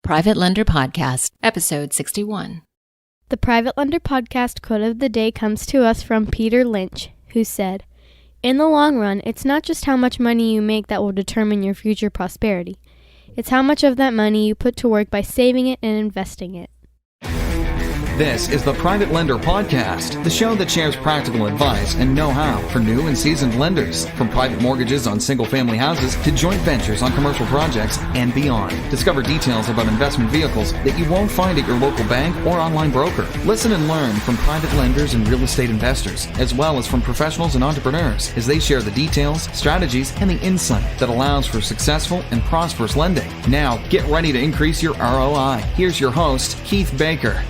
Private Lender Podcast, Episode 61. The Private Lender Podcast quote of the day comes to us from Peter Lynch, who said, "In the long run, it's not just how much money you make that will determine your future prosperity. It's how much of that money you put to work by saving it and investing it." This is the Private Lender Podcast, the show that shares practical advice and know-how for new and seasoned lenders, from private mortgages on single-family houses to joint ventures on commercial projects and beyond. Discover details about investment vehicles that you won't find at your local bank or online broker. Listen and learn from private lenders and real estate investors, as well as from professionals and entrepreneurs, as they share the details, strategies, and the insight that allows for successful and prosperous lending. Now, get ready to increase your ROI. Here's your host, Keith Baker.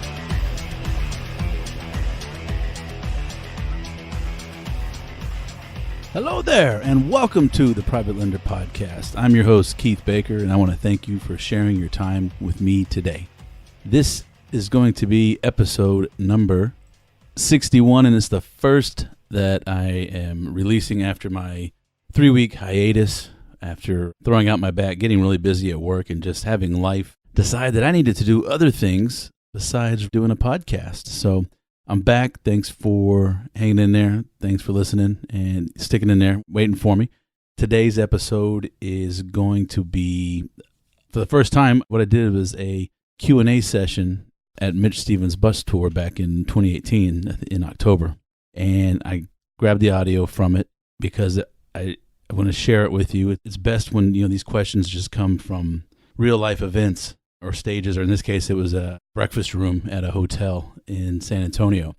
Hello there, and welcome to the Private Lender Podcast. I'm your host, Keith Baker, and I want to thank you for sharing your time with me today. This is going to be episode number 61, and it's the first that I am releasing after my 3-week hiatus, after throwing out my back, getting really busy at work, and just having life decide that I needed to do other things besides doing a podcast. So I'm back. Thanks for hanging in there. Thanks for listening and sticking in there, waiting for me. Today's episode is going to be, for the first time, what I did was a Q&A session at Mitch Stephen's bus tour back in 2018 in October. And I grabbed the audio from it because I want to share it with you. It's best when, these questions just come from real life events or stages, or in this case, it was a breakfast room at a hotel in San Antonio.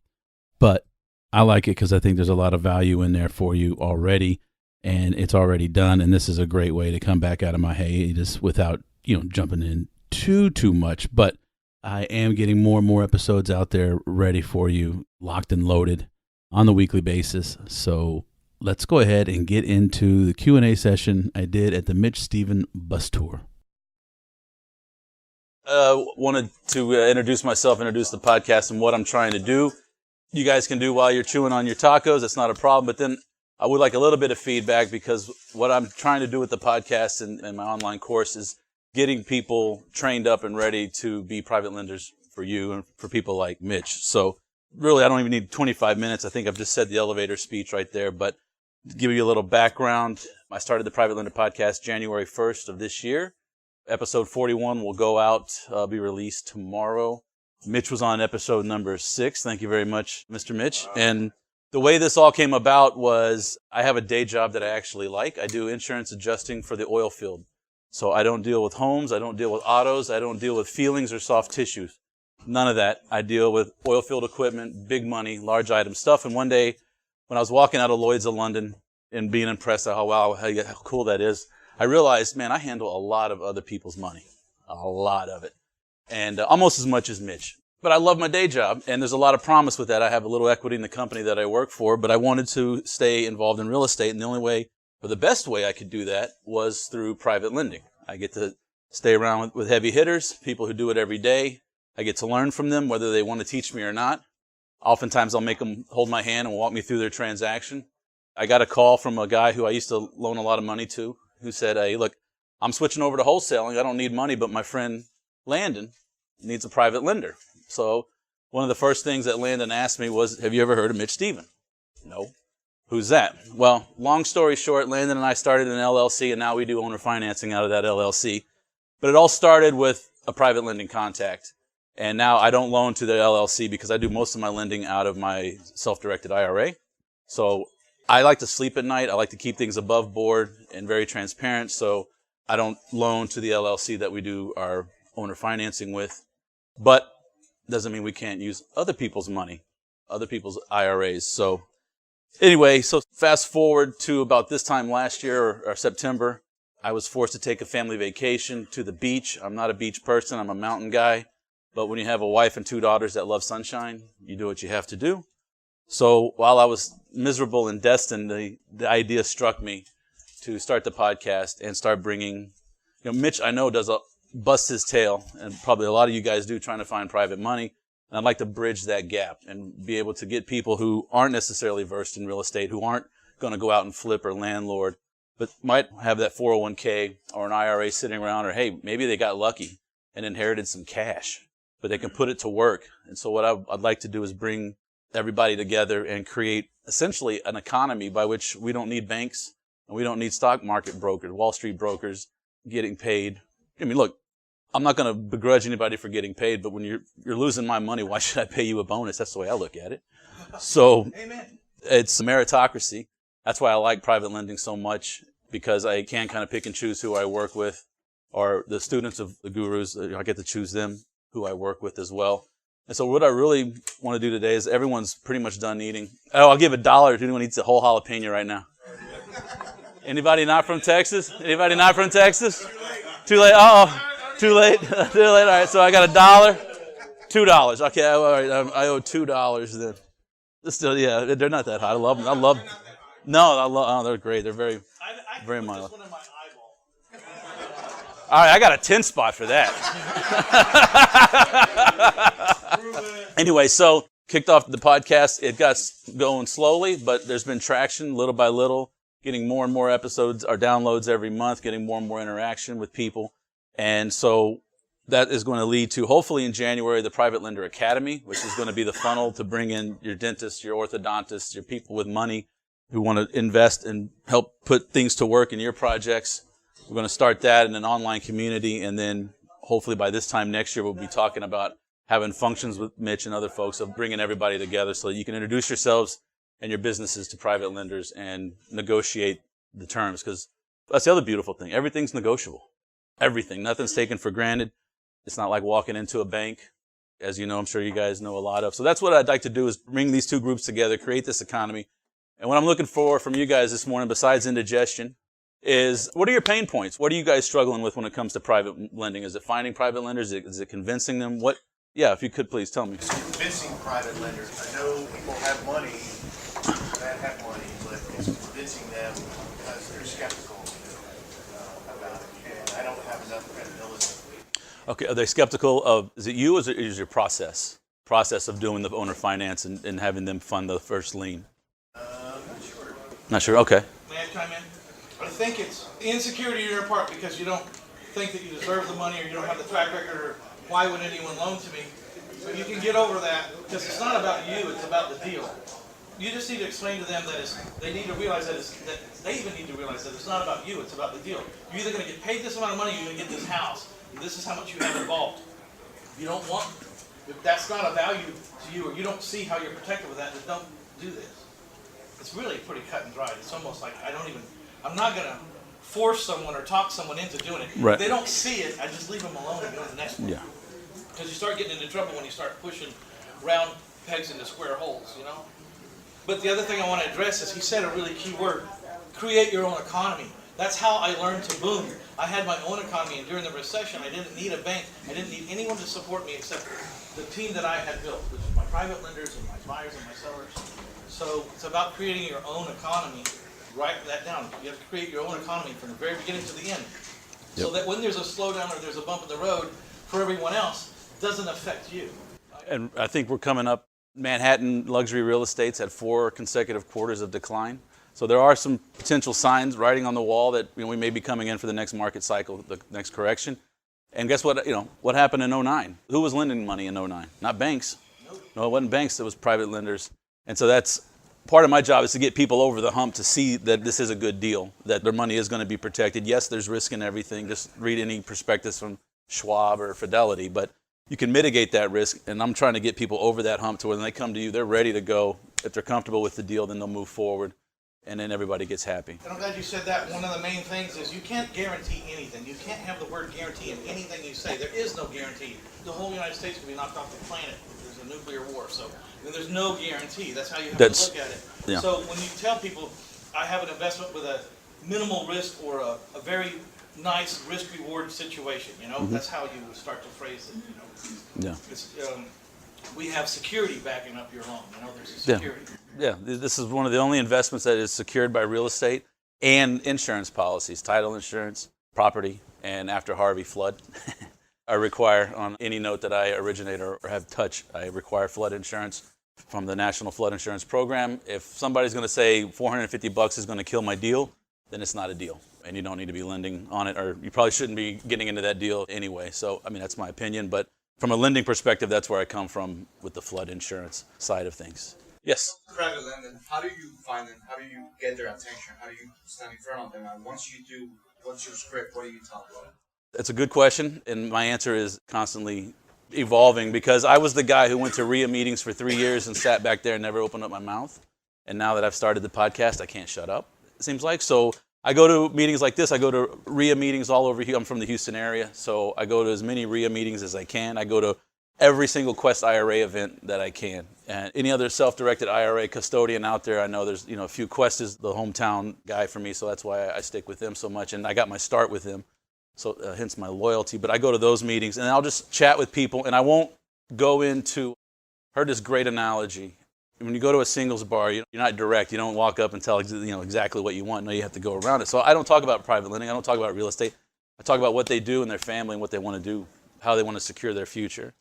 But I like it because I think there's a lot of value in there for you already, and it's already done. And this is a great way to come back out of my hiatus without, jumping in too much. But I am getting more and more episodes out there ready for you, locked and loaded on the weekly basis. So let's go ahead and get into the Q&A session I did at the Mitch Stephen bus tour. Wanted to introduce myself, introduce the podcast and what I'm trying to do. You guys can do while you're chewing on your tacos. That's not a problem. But then I would like a little bit of feedback, because what I'm trying to do with the podcast and my online course is getting people trained up and ready to be private lenders for you and for people like Mitch. So really, I don't even need 25 minutes. I think I've just said the elevator speech right there. But to give you a little background, I started the Private Lender Podcast January 1st of this year. Episode 41 will go out, be released tomorrow. Mitch was on episode number 6. Thank you very much, Mr. Mitch. And the way this all came about was I have a day job that I actually like. I do insurance adjusting for the oil field. So I don't deal with homes. I don't deal with autos. I don't deal with feelings or soft tissues. None of that. I deal with oil field equipment, big money, large item stuff. And one day when I was walking out of Lloyd's of London and being impressed at how cool that is, I realized, man, I handle a lot of other people's money, a lot of it, and almost as much as Mitch. But I love my day job, and there's a lot of promise with that. I have a little equity in the company that I work for, but I wanted to stay involved in real estate, and the only way, or the best way I could do that was through private lending. I get to stay around with heavy hitters, people who do it every day. I get to learn from them, whether they want to teach me or not. Oftentimes, I'll make them hold my hand and walk me through their transaction. I got a call from a guy who I used to loan a lot of money to, who said, "Hey, look, I'm switching over to wholesaling. I don't need money, but my friend Landon needs a private lender." So one of the first things that Landon asked me was, "Have you ever heard of Mitch Stephen?" No. "Who's that?" Well, long story short, Landon and I started an LLC, and now we do owner financing out of that LLC. But it all started with a private lending contact. And now I don't loan to the LLC because I do most of my lending out of my self-directed IRA. So I like to sleep at night. I like to keep things above board and very transparent. So I don't loan to the LLC that we do our owner financing with. But doesn't mean we can't use other people's money, other people's IRAs. So anyway, so fast forward to about this time last year or September, I was forced to take a family vacation to the beach. I'm not a beach person. I'm a mountain guy. But when you have a wife and 2 daughters that love sunshine, you do what you have to do. So while I was miserable and destined, the idea struck me to start the podcast and start bringing, Mitch, I know, busts his tail, and probably a lot of you guys do, trying to find private money. And I'd like to bridge that gap and be able to get people who aren't necessarily versed in real estate, who aren't going to go out and flip or landlord, but might have that 401k or an IRA sitting around, or hey, maybe they got lucky and inherited some cash, but they can put it to work. And so what I'd like to do is bring everybody together and create essentially an economy by which we don't need banks and we don't need stock market brokers, Wall Street brokers getting paid. I mean, look, I'm not going to begrudge anybody for getting paid, but when you're losing my money, why should I pay you a bonus? That's the way I look at it. So Amen. It's a meritocracy. That's why I like private lending so much, because I can kind of pick and choose who I work with, or the students of the gurus. I get to choose them, who I work with as well. And so what I really want to do today is everyone's pretty much done eating. Oh, I'll give $1 if anyone eats a whole jalapeno right now. Anybody not from Texas? Anybody not from Texas? Too late. Too late. Too late. All right, so I got $1, $2. Okay, all right, I owe $2 then. Still, yeah, they're not that hot. I love them. They're great. They're very, very mild. One in my eyeball. All right, I got a 10 spot for that. Anyway, so kicked off the podcast. It got going slowly, but there's been traction little by little, getting more and more episodes or downloads every month, getting more and more interaction with people. And so that is going to lead to, hopefully in January, the Private Lender Academy, which is going to be the funnel to bring in your dentists, your orthodontists, your people with money who want to invest and help put things to work in your projects. We're going to start that in an online community, and then hopefully by this time next year, we'll be talking about having functions with Mitch and other folks of bringing everybody together so that you can introduce yourselves and your businesses to private lenders and negotiate the terms, because that's the other beautiful thing. Everything's negotiable. Everything. Nothing's taken for granted. It's not like walking into a bank, as you know, I'm sure you guys know a lot of. So that's what I'd like to do, is bring these two groups together, create this economy. And what I'm looking for from you guys this morning, besides indigestion, is what are your pain points? What are you guys struggling with when it comes to private lending? Is it finding private lenders? Is it convincing them? Yeah, if you could please tell me. Convincing private lenders. I know people have money that have money, but it's convincing them because they're skeptical about it. And I don't have enough credibility. Okay, are they skeptical of, is it you or is it your process of doing the owner finance and having them fund the first lien? Not sure. Not sure, okay. May I chime in? I think it's the insecurity on your part because you don't think that you deserve the money, or you don't have the track record, or why would anyone loan to me? But you can get over that, because it's not about you, it's about the deal. You just need to explain to them that they need to realize that they even need to realize that it's not about you, it's about the deal. You're either going to get paid this amount of money, or you're going to get this house. And this is how much you have involved. If you don't want, if that's not a value to you, or you don't see how you're protected with that, then don't do this. It's really pretty cut and dried. It's almost like I'm not going to force someone or talk someone into doing it. Right. If they don't see it, I just leave them alone and go to the next one. Yeah. Because you start getting into trouble when you start pushing round pegs into square holes, you know? But the other thing I want to address is, he said a really key word: create your own economy. That's how I learned to boom. I had my own economy, and during the recession, I didn't need a bank. I didn't need anyone to support me except the team that I had built, which is my private lenders and my buyers and my sellers. So it's about creating your own economy. Write that down. You have to create your own economy from the very beginning to the end. So that when there's a slowdown or there's a bump in the road for everyone else, it doesn't affect you. And I think we're coming up, Manhattan luxury real estate's had 4 consecutive quarters of decline. So there are some potential signs writing on the wall that we may be coming in for the next market cycle, the next correction. And guess what? What happened in 2009? Who was lending money in 2009? Not banks. No, it wasn't banks. It was private lenders. And so that's part of my job, is to get people over the hump to see that this is a good deal, that their money is going to be protected. Yes, there's risk in everything. Just read any prospectus from Schwab or Fidelity, but you can mitigate that risk. And I'm trying to get people over that hump to where when they come to you, they're ready to go. If they're comfortable with the deal, then they'll move forward. And then everybody gets happy. And I'm glad you said that. One of the main things is you can't guarantee anything. You can't have the word guarantee in anything you say. There is no guarantee. The whole United States could be knocked off the planet if there's a nuclear war. So there's no guarantee. That's how you have to look at it. Yeah. So when you tell people, I have an investment with a minimal risk or a very nice risk-reward situation, that's how you start to phrase it. Yeah. It's, we have security backing up your loan. There's a security. Yeah, this is one of the only investments that is secured by real estate and insurance policies, title insurance, property, and after Harvey flood. I require on any note that I originate or have touched, I require flood insurance from the National Flood Insurance Program. If somebody's going to say $450 is going to kill my deal, then it's not a deal. and you don't need to be lending on it, or you probably shouldn't be getting into that deal anyway. So, I mean, that's my opinion. But from a lending perspective, that's where I come from with the flood insurance side of things. Yes? Private lending, how do you find them? How do you get their attention? How do you stand in front of them? And once you do, what's your script? What do you tell them? It's a good question, and my answer is constantly evolving, because I was the guy who went to RIA meetings for 3 years and sat back there and never opened up my mouth. And now that I've started the podcast, I can't shut up, it seems like. So I go to meetings like this. I go to RIA meetings all over here. I'm from the Houston area, so I go to as many RIA meetings as I can. I go to every single Quest IRA event that I can. And any other self-directed IRA custodian out there, I know there's a few. Quest is the hometown guy for me, so that's why I stick with them so much. And I got my start with them, so hence my loyalty. But I go to those meetings, and I'll just chat with people, and I won't go into, heard this great analogy. When you go to a singles bar, you're not direct. You don't walk up and tell exactly what you want. No, you have to go around it. So I don't talk about private lending. I don't talk about real estate. I talk about what they do in their family and what they want to do, how they want to secure their future.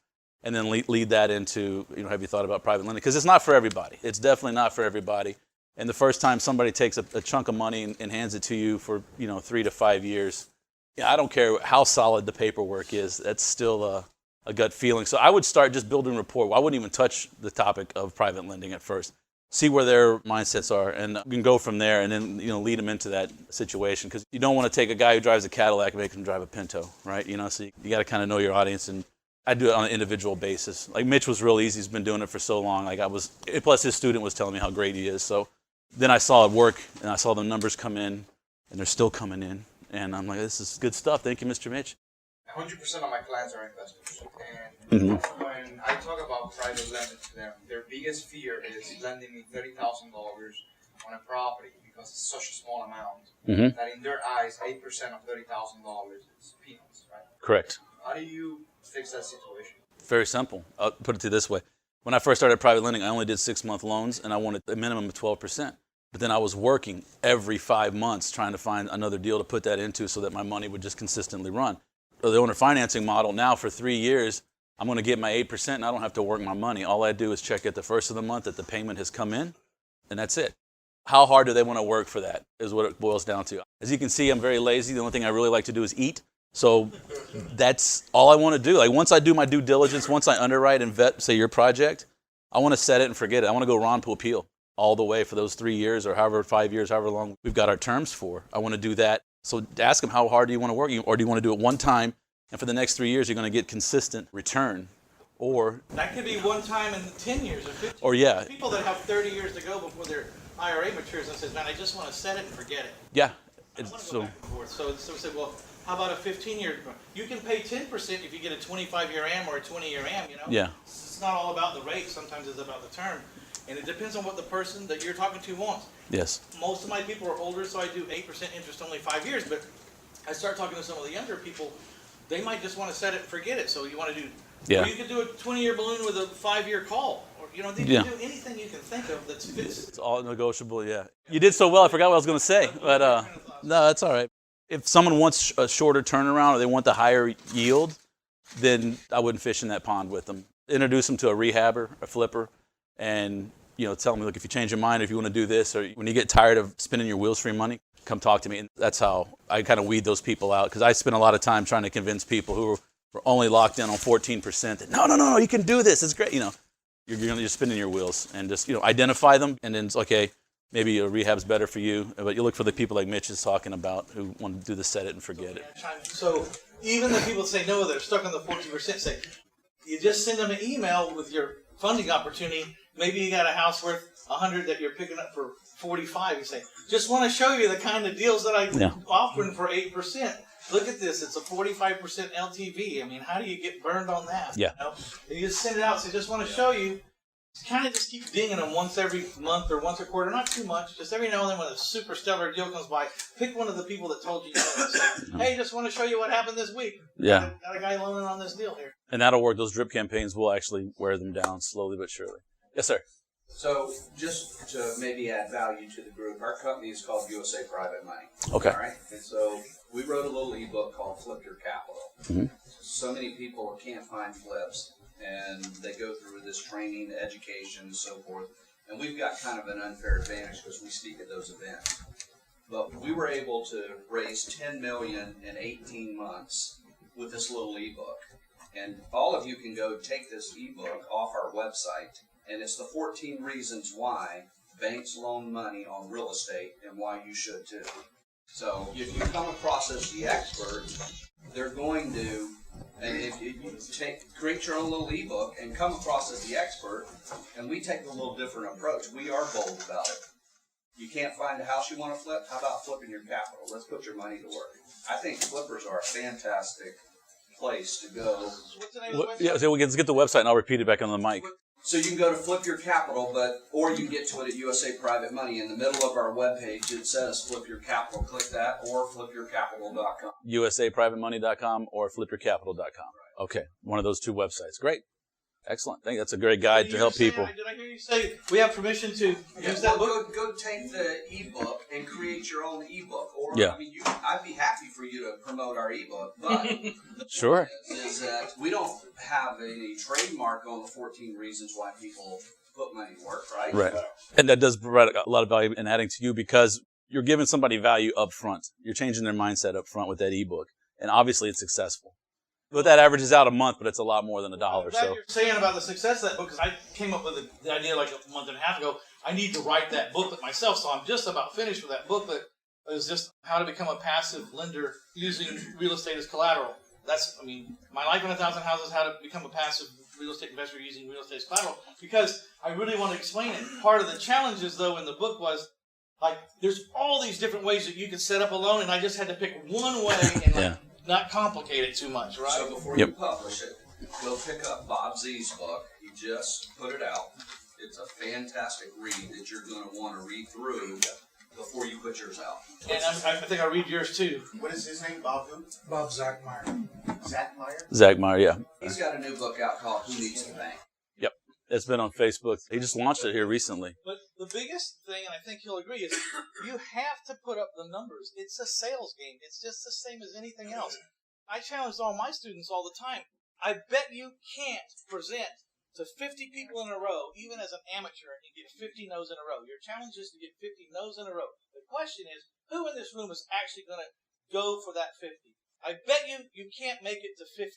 And then lead that into, have you thought about private lending? Because it's not for everybody. It's definitely not for everybody. And the first time somebody takes a chunk of money and hands it to you for, 3 to 5 years, I don't care how solid the paperwork is. That's still a gut feeling. So I would start just building rapport. I wouldn't even touch the topic of private lending at first. See where their mindsets are, and you can go from there, and then lead them into that situation. Because you don't want to take a guy who drives a Cadillac and make him drive a Pinto, right? So you got to kind of know your audience, and I do it on an individual basis. Like Mitch was real easy. He's been doing it for so long. Plus his student was telling me how great he is. So then I saw it work, and I saw the numbers come in, and they're still coming in. And I'm like, this is good stuff. Thank you, Mr. Mitch. 100% of my clients are investors. And when I talk about private lending to them, their biggest fear is lending me $30,000 on a property, because it's such a small amount that in their eyes, 8% of $30,000 is peanuts, right? Correct. How do you fix that situation? Very simple. I'll put it to you this way. When I first started private lending, I only did 6-month loans, and I wanted a minimum of 12%. But then I was working every 5 months trying to find another deal to put that into so that my money would just consistently run. So the owner financing model, now for 3 years, I'm going to get my 8%, and I don't have to work my money. All I do is check at the first of the month that the payment has come in, and that's it. How hard do they want to work for that is what it boils down to. As you can see, I'm very lazy. The only thing I really like to do is eat. So that's all I want to do. Like once I do my due diligence, once I underwrite and vet, say, your project, I want to set it and forget it. I want to go Ron Popeil all the way for those 3 years or however, 5 years, however long we've got our terms for. I want to do that. So ask them, how hard do you want to work? Or do you want to do it one time, and for the next 3 years, you're going to get consistent return? Or that could be one time in 10 years or 15 or yeah. People that have 30 years to go before their IRA matures and says, man, I just want to set it and forget it. Yeah. So we say, well, how about a 15-year? You can pay 10% if you get a 25-year AM or a 20-year AM, Yeah. It's not all about the rate. Sometimes it's about the term. And it depends on what the person that you're talking to wants. Yes. Most of my people are older, so I do 8% interest only 5 years. But I start talking to some of the younger people, they might just want to set it and forget it. So you want to do, or you could do a 20-year balloon with a 5-year call. Or, you can do anything you can think of that's fits. It's all negotiable, yeah. You did so well, I forgot what I was going to say. But no, that's all right. If someone wants a shorter turnaround or they want the higher yield, then I wouldn't fish in that pond with them. Introduce them to a rehabber, a flipper, and tell them, look, if you change your mind, if you want to do this, or when you get tired of spending your wheels for your money, come talk to me. And that's how I kind of weed those people out, because I spent a lot of time trying to convince people who were only locked in on 14% that no, you can do this. It's great. You're spinning your wheels, and just identify them, and then it's okay. Maybe a rehab's better for you, but you look for the people like Mitch is talking about who want to do the set it and forget it. So even the people that say no, they're stuck on the 14%, say, you just send them an email with your funding opportunity. Maybe you got a house worth 100 that you're picking up for 45. You say, just want to show you the kind of deals that I'm offering for 8%. Look at this. It's a 45% LTV. I mean, how do you get burned on that? Yeah. You just send it out. So just want to show you. Kind of just keep dinging them once every month or once a quarter. Not too much. Just every now and then when a super stellar deal comes by, pick one of the people that told you, hey, just want to show you what happened this week. Yeah. Got a guy loaning on this deal here. And that'll work. Those drip campaigns will actually wear them down slowly but surely. Yes, sir. So just to maybe add value to the group, our company is called USA Private Money. Okay. All right. And so we wrote a little ebook called Flip Your Capital. Mm-hmm. So many people can't find flips, and they go through this training, education, and so forth. And we've got kind of an unfair advantage because we speak at those events. But we were able to raise $10 million in 18 months with this little ebook. And all of you can go take this ebook off our website, and it's the 14 reasons why banks loan money on real estate and why you should too. So if you come across as the expert, they're going to, and if you create your own little ebook and come across as the expert, and we take a little different approach. We are bold about it. You can't find a house you want to flip? How about flipping your capital? Let's put your money to work. I think flippers are a fantastic place to go. What's the name of the website? Yeah, so let's get the website and I'll repeat it back on the mic. So you can go to Flip Your Capital, or you can get to it at USA Private Money. In the middle of our webpage, it says Flip Your Capital. Click that, or flipyourcapital.com. USAPrivateMoney.com or flipyourcapital.com. Okay, one of those two websites. Great. Excellent. I think that's a great guide to help people. Did I hear you say we have permission to use that book? Go take the ebook and create your own ebook. Or, Yeah. I mean, I'd be happy for you to promote our ebook, but Sure. is that we don't have any trademark on the 14 reasons why people put money to work, right? Right. And that does provide a lot of value in adding to you because you're giving somebody value up front. You're changing their mindset up front with that ebook. And obviously it's successful. But that averages out a month, but it's a lot more than $1. I'm glad So you're saying about the success of that book, because I came up with the idea like a month and a half ago. I need to write that booklet myself, so I'm just about finished with that booklet. It's just how to become a passive lender using real estate as collateral. That's, I mean, My Life in 1,000 Houses, how to become a passive real estate investor using real estate as collateral, because I really want to explain it. Part of the challenges, though, in the book was, like, there's all these different ways that you can set up a loan, and I just had to pick one way and not complicate it too much, right? So before you publish it, go pick up Bob Z's book. He just put it out. It's a fantastic read that you're going to want to read through before you put yours out. And I think I'll read yours too. What is his name? Bob who? Bob Zachmeyer. Zach Meyer? Zach Meyer, yeah. He's got a new book out called Who Needs the Bank? Yep. It's been on Facebook. He just launched it here recently. But the biggest thing, and I think he'll agree, is you have to put up the numbers. It's a sales game. It's just the same as anything else. I challenge all my students all the time. I bet you can't present to 50 people in a row, even as an amateur, and get 50 no's in a row. Your challenge is to get 50 no's in a row. The question is, who in this room is actually going to go for that 50? I bet you can't make it to 15,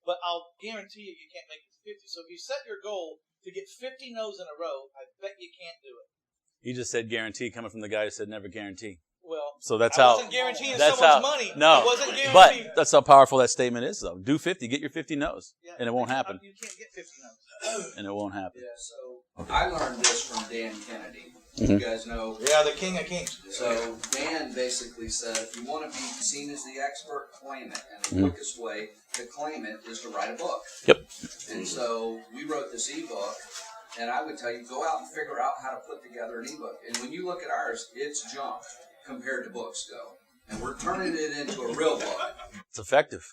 but I'll guarantee you can't make it to 50. So if you set your goal to get 50 no's in a row, I bet you can't do it. You just said guarantee coming from the guy who said never guarantee. Well, So that's I how. wasn't guaranteeing That's someone's how. money. No, I wasn't guaranteeing. but that's how powerful that statement is, though. Do 50, get your 50 no's, Yeah, and it won't happen, You can't get 50 no's. and it won't happen. Yeah, so I learned this from Dan Kennedy. You guys know. Yeah, the king of kings. So Dan basically said, if you want to be seen as the expert, claim it. And the quickest way to claim it is to write a book. Yep. And so we wrote this ebook, and I would tell you, go out and figure out how to put together an ebook. And when you look at ours, it's junk compared to books go. And we're turning it into a real book. It's effective.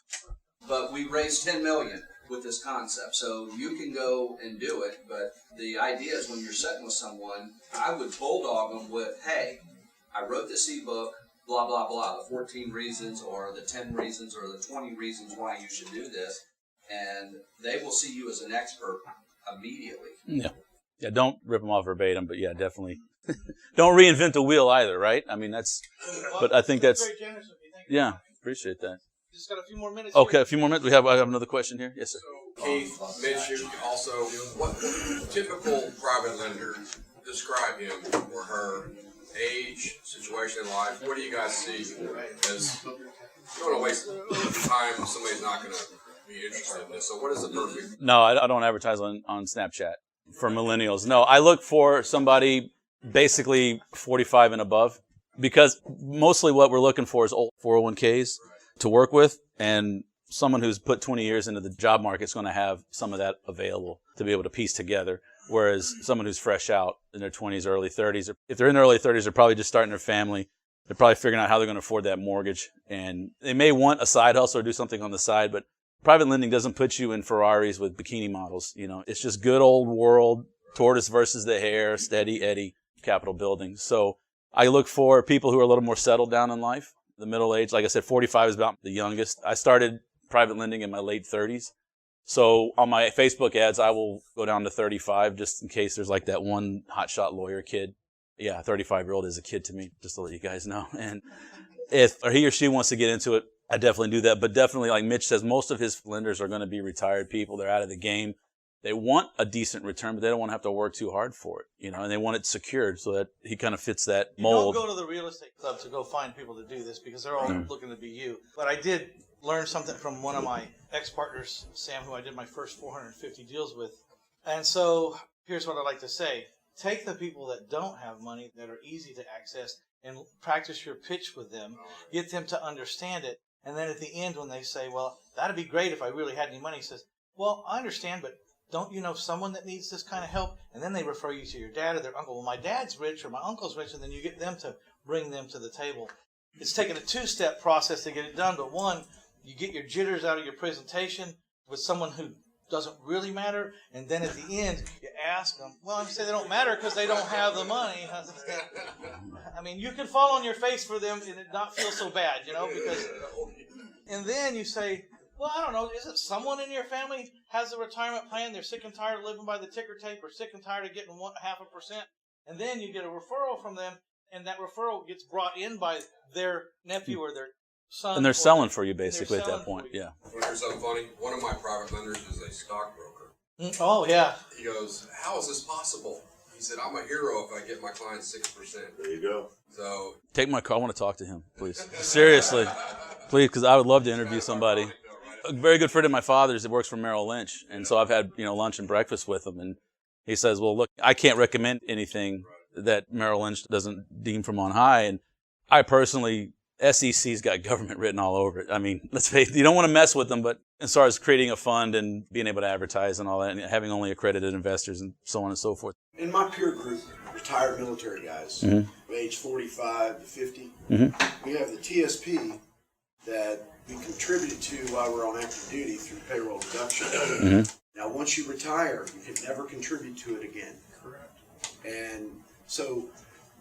But we raised $10 million with this concept. So you can go and do it, but the idea is when you're sitting with someone, I would bulldog them with, hey, I wrote this ebook, blah, blah, blah, the 14 reasons or the 10 reasons or the 20 reasons why you should do this. And they will see you as an expert immediately. Yeah. Yeah, don't rip them off verbatim, but yeah, definitely. Don't reinvent the wheel either, right? I mean, that's, but I think that's, very generous of you. Thank you. yeah, appreciate that. Just got a few more minutes. Okay, here. a few more minutes. I have another question here. Yes, sir. Keith, Mitch, you also, what typical private lender, describe him or her, age, situation in life, what do you guys see as, you don't want to waste time if somebody's not going to be interested in this, so what is the perfect? No, I don't advertise on Snapchat for millennials. No, I look for somebody basically 45 and above because mostly what we're looking for is old 401ks to work with, and someone who's put 20 years into the job market is going to have some of that available to be able to piece together, whereas someone who's fresh out in their 20s, early 30s, if they're in their early 30s, they're probably just starting their family. They're probably figuring out how they're going to afford that mortgage, and they may want a side hustle or do something on the side, but private lending doesn't put you in Ferraris with bikini models. You know, it's just good old world, tortoise versus the hare, steady Eddie capital building. So I look for people who are a little more settled down in life, the middle age. Like I said, 45 is about the youngest. I started private lending in my late 30s. So on my Facebook ads, I will go down to 35 just in case there's like that one hotshot lawyer kid. Yeah, a 35-year-old is a kid to me, just to let you guys know. And if he or she wants to get into it, I definitely do that. But definitely, like Mitch says, most of his lenders are going to be retired people. They're out of the game. They want a decent return, but they don't want to have to work too hard for it, and they want it secured so that he kind of fits that mold. You don't go to the real estate club to go find people to do this because they're all looking to be you. But I did learn something from one of my ex-partners, Sam, who I did my first 450 deals with. And so here's what I like to say. Take the people that don't have money, that are easy to access, and practice your pitch with them. Get them to understand it. And then at the end, when they say, well, that'd be great if I really had any money, he says, well, I understand, but don't you know someone that needs this kind of help? And then they refer you to your dad or their uncle. Well, my dad's rich or my uncle's rich, and then you get them to bring them to the table. It's taken a two-step process to get it done, but one, you get your jitters out of your presentation with someone who doesn't really matter, and then at the end, you ask them, well, I'm saying they don't matter because they don't have the money. I mean, you can fall on your face for them and it not feel so bad, because, and then you say, well, I don't know, is it someone in your family has a retirement plan, they're sick and tired of living by the ticker tape or sick and tired of getting 0.5%, and then you get a referral from them, and that referral gets brought in by their nephew or their son. And they're selling for you basically at that point, yeah. Want to hear something funny? One of my private lenders is a stockbroker. Oh, yeah. He goes, how is this possible? He said, I'm a hero if I get my clients 6%. There you go. So take my call. I want to talk to him, please. Seriously, please, because I would love to interview somebody. A very good friend of my father's that works for Merrill Lynch, and so I've had lunch and breakfast with him, and he says, well, look, I can't recommend anything that Merrill Lynch doesn't deem from on high, and I personally, SEC's got government written all over it. I mean, let's face it, you don't want to mess with them, but as far as creating a fund and being able to advertise and all that, and having only accredited investors and so on and so forth. In my peer group, retired military guys, age 45 to 50, we have the TSP that we contributed to while we're on active duty through payroll deduction. Now, once you retire, you can never contribute to it again. Correct. And so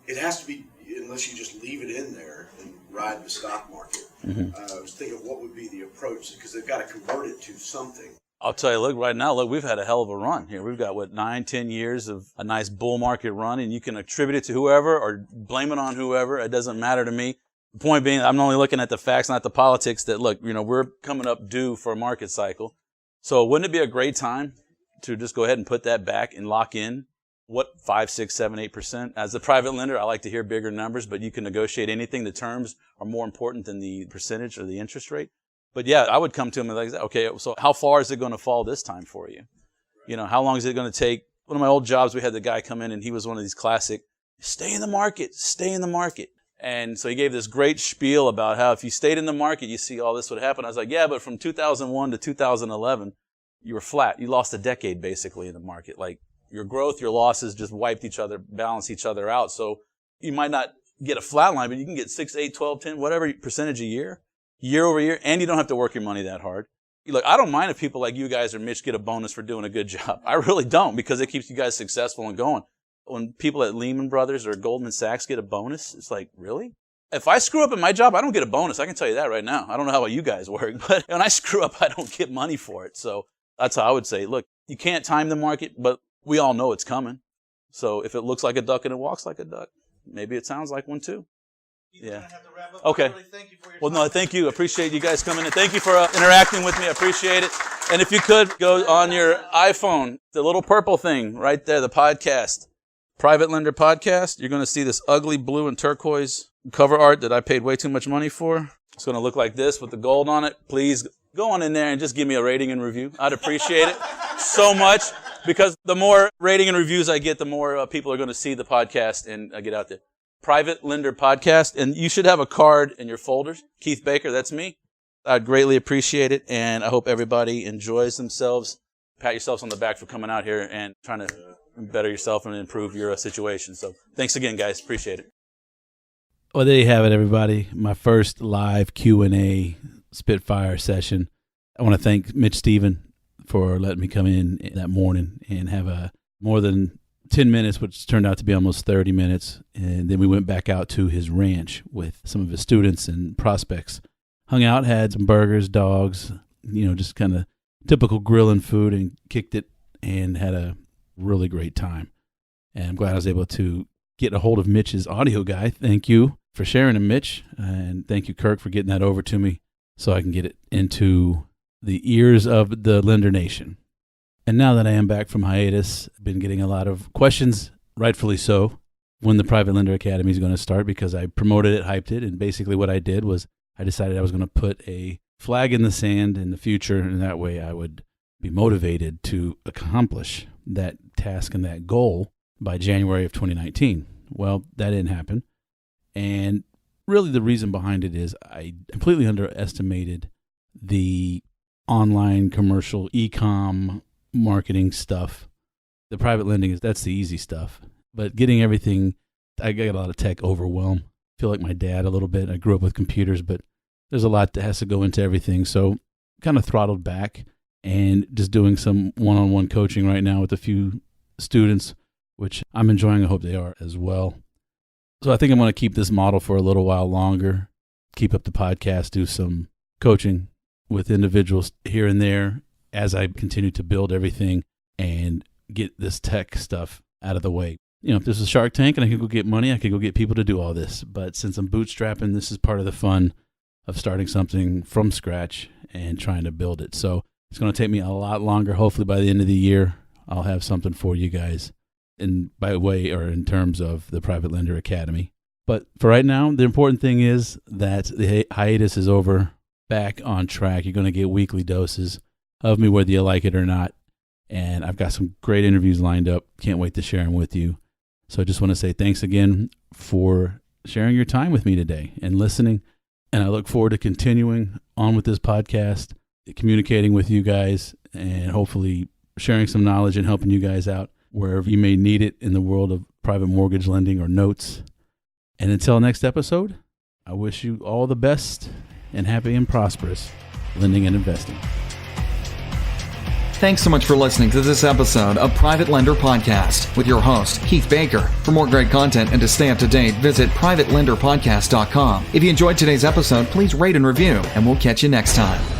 it has to be, unless you just leave it in there and ride the stock market. I was thinking what would be the approach, because they've got to convert it to something. I'll tell you, right now, we've had a hell of a run here. We've got, 9-10 years of a nice bull market run, and you can attribute it to whoever or blame it on whoever. It doesn't matter to me. The point being, I'm only looking at the facts, not the politics, that, look, we're coming up due for a market cycle. So wouldn't it be a great time to just go ahead and put that back and lock in, 5, 6, 7, 8%? As a private lender, I like to hear bigger numbers, but you can negotiate anything. The terms are more important than the percentage or the interest rate. But yeah, I would come to him and like, okay, so how far is it going to fall this time for you? How long is it going to take? One of my old jobs, we had the guy come in and he was one of these classic, stay in the market, stay in the market. And so he gave this great spiel about how if you stayed in the market, you see all this would happen. I was like, yeah, but from 2001 to 2011, you were flat. You lost a decade basically in the market. Like your growth, your losses just wiped each other, balanced each other out. So you might not get a flat line, but you can get 6, 8, 12, 10, whatever percentage a year over year, and you don't have to work your money that hard. Look, I don't mind if people like you guys or Mitch get a bonus for doing a good job. I really don't, because it keeps you guys successful and going. When people at Lehman Brothers or Goldman Sachs get a bonus, it's like, really? If I screw up at my job, I don't get a bonus. I can tell you that right now. I don't know how you guys work, but when I screw up, I don't get money for it. So that's how I would say, look, you can't time the market, but we all know it's coming. So if it looks like a duck and it walks like a duck, maybe it sounds like one too. Yeah. Okay. Well, no, thank you. Appreciate you guys coming in. Thank you for interacting with me. I appreciate it. And if you could, go on your iPhone, the little purple thing right there, the podcast, Private Lender Podcast. You're going to see this ugly blue and turquoise cover art that I paid way too much money for. It's going to look like this with the gold on it. Please go on in there and just give me a rating and review. I'd appreciate it so much, because the more rating and reviews I get, the more people are going to see the podcast and get out there. Private Lender Podcast, and you should have a card in your folders. Keith Baker, that's me. I'd greatly appreciate it, and I hope everybody enjoys themselves. Pat yourselves on the back for coming out here and trying to better yourself and improve your situation. So thanks again, guys. Appreciate it. Well, there you have it, everybody. My first live Q&A Spitfire session. I want to thank Mitch Stephen for letting me come in that morning and have a more than 10 minutes, which turned out to be almost 30 minutes. And then we went back out to his ranch with some of his students and prospects. Hung out, had some burgers, dogs, just kind of typical grilling food, and kicked it and had a really great time. And I'm glad I was able to get a hold of Mitch's audio guy. Thank you for sharing it, Mitch. And thank you, Kirk, for getting that over to me so I can get it into the ears of the Lender Nation. And now that I am back from hiatus, I've been getting a lot of questions, rightfully so, when the Private Lender Academy is going to start, because I promoted it, hyped it, and basically what I did was I decided I was going to put a flag in the sand in the future, and that way I would be motivated to accomplish that task and that goal by January of 2019. Well, that didn't happen. And really the reason behind it is I completely underestimated the online commercial e-com marketing stuff. The private lending that's the easy stuff. But getting everything, I got a lot of tech overwhelm. I feel like my dad a little bit. I grew up with computers, but there's a lot that has to go into everything. So kind of throttled back and just doing some one-on-one coaching right now with a few students, which I'm enjoying. I hope they are as well. So I think I'm going to keep this model for a little while longer, keep up the podcast, do some coaching with individuals here and there as I continue to build everything and get this tech stuff out of the way. You know, if this was Shark Tank and I could go get money, I could go get people to do all this. But since I'm bootstrapping, this is part of the fun of starting something from scratch and trying to build it. So it's going to take me a lot longer. Hopefully by the end of the year, I'll have something for you guys in terms of the Private Lender Academy. But for right now, the important thing is that the hiatus is over, back on track. You're going to get weekly doses of me, whether you like it or not. And I've got some great interviews lined up. Can't wait to share them with you. So I just want to say thanks again for sharing your time with me today and listening. And I look forward to continuing on with this podcast, communicating with you guys, and hopefully sharing some knowledge and helping you guys out wherever you may need it in the world of private mortgage lending or notes. And until next episode, I wish you all the best and happy and prosperous lending and investing. Thanks so much for listening to this episode of Private Lender Podcast with your host, Keith Baker. For more great content and to stay up to date, visit privatelenderpodcast.com. If you enjoyed today's episode, please rate and review, and we'll catch you next time.